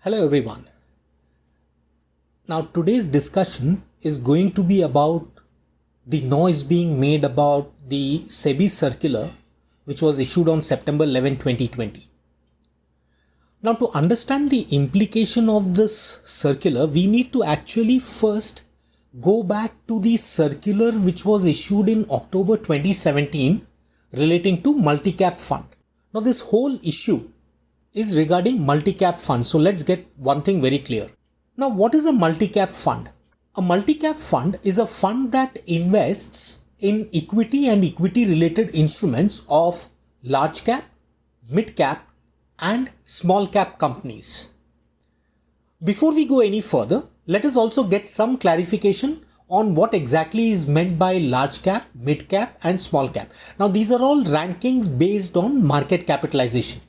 Hello everyone. Now today's discussion is going to be about the noise being made about the SEBI circular which was issued on September 11, 2020. Now to understand the implication of this circular, we need to actually first go back to the circular which was issued in October 2017 relating to multi-cap fund. Now this whole issue is regarding multi-cap fund. So let's get one thing very clear. Now, what is a multi-cap fund? A multi-cap fund is a fund that invests in equity and equity related instruments of large cap, mid cap and small cap companies. Before we go any further, let us also get some clarification on what exactly is meant by large cap, mid cap and small cap. Now, these are all rankings based on market capitalization.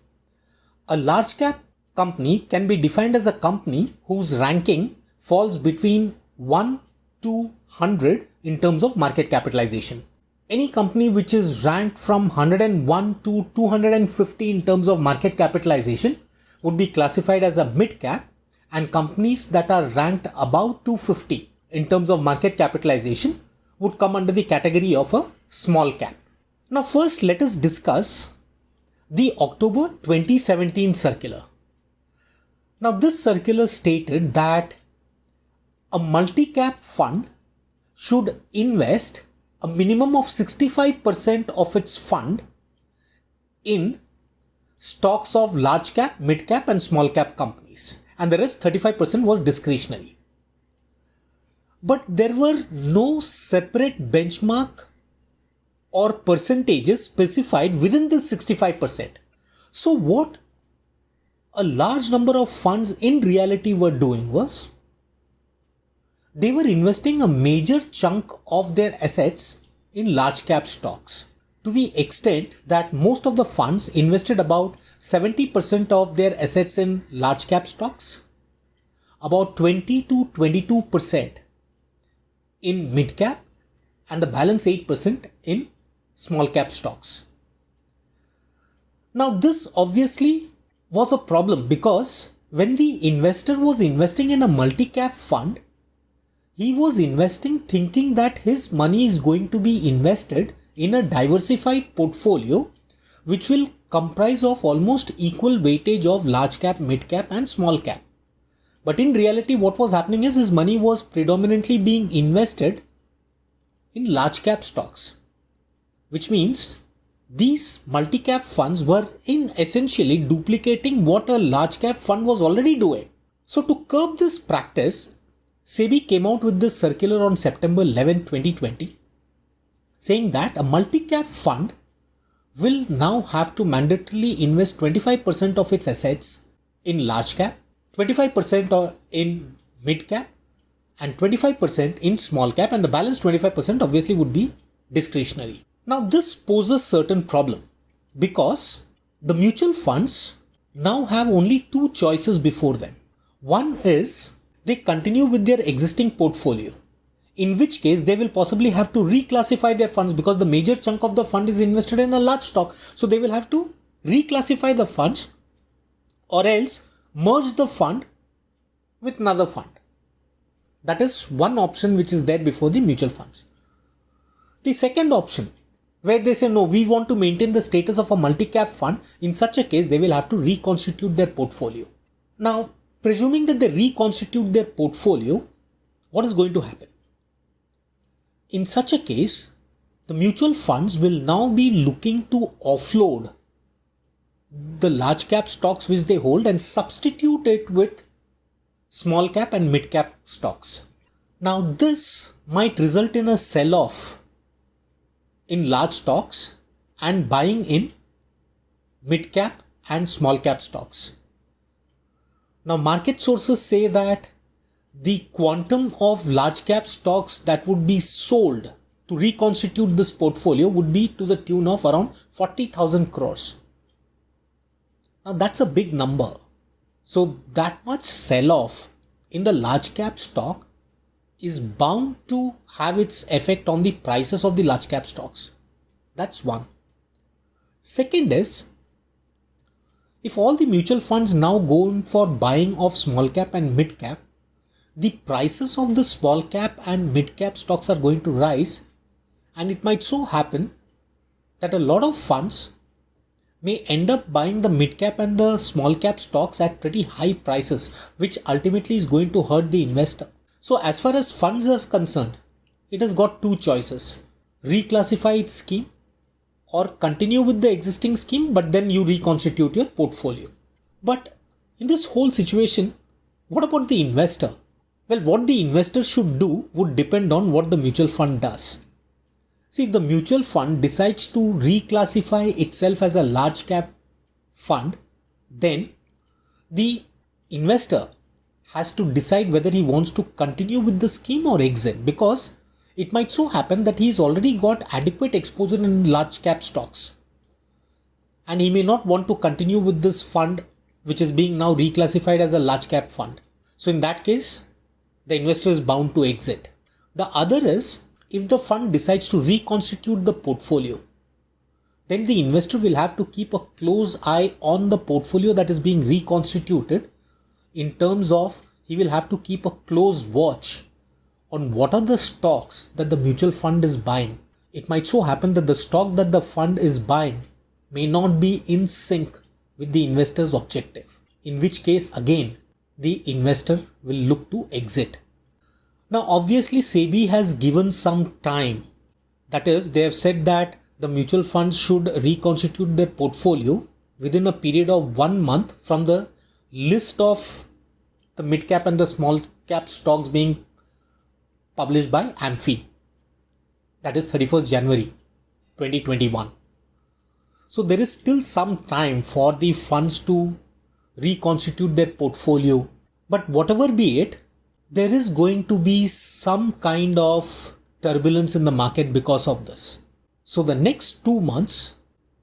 A large cap company can be defined as a company whose ranking falls between 1 to 100 in terms of market capitalization. Any company which is ranked from 101 to 250 in terms of market capitalization would be classified as a mid cap, and companies that are ranked above 250 in terms of market capitalization would come under the category of a small cap. Now first let us discuss the October 2017 circular. Now this circular stated that a multi-cap fund should invest a minimum of 65% of its fund in stocks of large cap, mid cap and small cap companies, and the rest 35% was discretionary. But there were no separate benchmark or percentages specified within this 65%. So what a large number of funds in reality were doing was, they were investing a major chunk of their assets in large cap stocks, to the extent that most of the funds invested about 70% of their assets in large cap stocks, about 20 to 22% in mid cap and the balance 8% in small cap stocks. Now this obviously was a problem, because when the investor was investing in a multi-cap fund, he was investing thinking that his money is going to be invested in a diversified portfolio which will comprise of almost equal weightage of large cap, mid cap and small cap. But in reality what was happening is his money was predominantly being invested in large cap stocks, which means these multi-cap funds were in essentially duplicating what a large cap fund was already doing. So to curb this practice, SEBI came out with this circular on September 11, 2020, saying that a multi-cap fund will now have to mandatorily invest 25% of its assets in large cap, 25% in mid cap and 25% in small cap, and the balance 25% obviously would be discretionary. Now this poses certain problem, because the mutual funds now have only two choices before them. One is they continue with their existing portfolio, in which case they will possibly have to reclassify their funds, because the major chunk of the fund is invested in a large stock. So they will have to reclassify the funds or else merge the fund with another fund. That is one option which is there before the mutual funds. The second option, where they say no, we want to maintain the status of a multi-cap fund, in such a case they will have to reconstitute their portfolio. Now, presuming that they reconstitute their portfolio, what is going to happen? In such a case, the mutual funds will now be looking to offload the large cap stocks which they hold and substitute it with small cap and mid cap stocks. Now this might result in a sell-off in large stocks and buying in mid cap and small cap stocks. Now market sources say that the quantum of large cap stocks that would be sold to reconstitute this portfolio would be to the tune of around 40,000 crores. Now that's a big number. So that much sell-off in the large cap stock is bound to have its effect on the prices of the large cap stocks. That's one. Second is, If all the mutual funds now go in for buying of small cap and mid cap, the prices of the small cap and mid cap stocks are going to rise, and it might so happen that a lot of funds may end up buying the mid cap and the small cap stocks at pretty high prices, which ultimately is going to hurt the investor. So as far as funds are concerned, it has got two choices: reclassify its scheme or continue with the existing scheme, but then you reconstitute your portfolio. But in this whole situation, what about the investor? Well, what the investor should do would depend on what the mutual fund does. See, if the mutual fund decides to reclassify itself as a large cap fund, then the investor has to decide whether he wants to continue with the scheme or exit, because it might so happen that he's already got adequate exposure in large cap stocks and he may not want to continue with this fund which is being now reclassified as a large cap fund. So in that case, the investor is bound to exit. The other is, if the fund decides to reconstitute the portfolio, then the investor will have to keep a close eye on the portfolio that is being reconstituted, in terms of he will have to keep a close watch on what are the stocks that the mutual fund is buying. It might so happen that the stock that the fund is buying may not be in sync with the investor's objective, in which case again the investor will look to exit. Now obviously SEBI has given some time, that is, they have said that the mutual funds should reconstitute their portfolio within a period of 1 month from the list of the mid cap and the small cap stocks being published by AMFI, that is 31st January 2021. So there is still some time for the funds to reconstitute their portfolio, but whatever be it, there is going to be some kind of turbulence in the market because of this. So the next 2 months,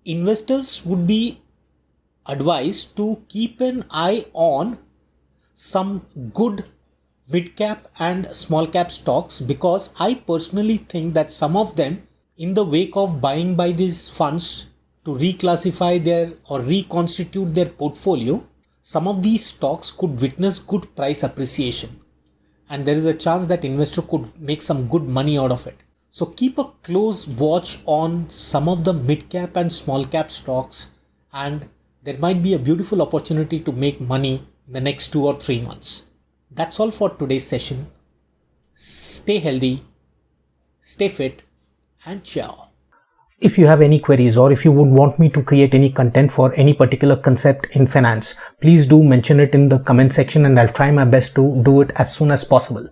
investors would be advised to keep an eye on some good mid cap and small cap stocks, because I personally think that some of them, in the wake of buying by these funds to reclassify their or reconstitute their portfolio, some of these stocks could witness good price appreciation, and there is a chance that investor could make some good money out of it. So keep a close watch on some of the mid cap and small cap stocks, and there might be a beautiful opportunity to make money in the next 2 or 3 months. That's all for today's session. Stay healthy, stay fit, and ciao. If you have any queries, or if you would want me to create any content for any particular concept in finance, please do mention it in the comment section and I'll try my best to do it as soon as possible.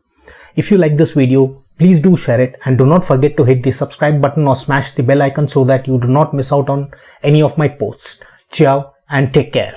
If you like this video, please do share it, and do not forget to hit the subscribe button or smash the bell icon so that you do not miss out on any of my posts. Ciao and take care.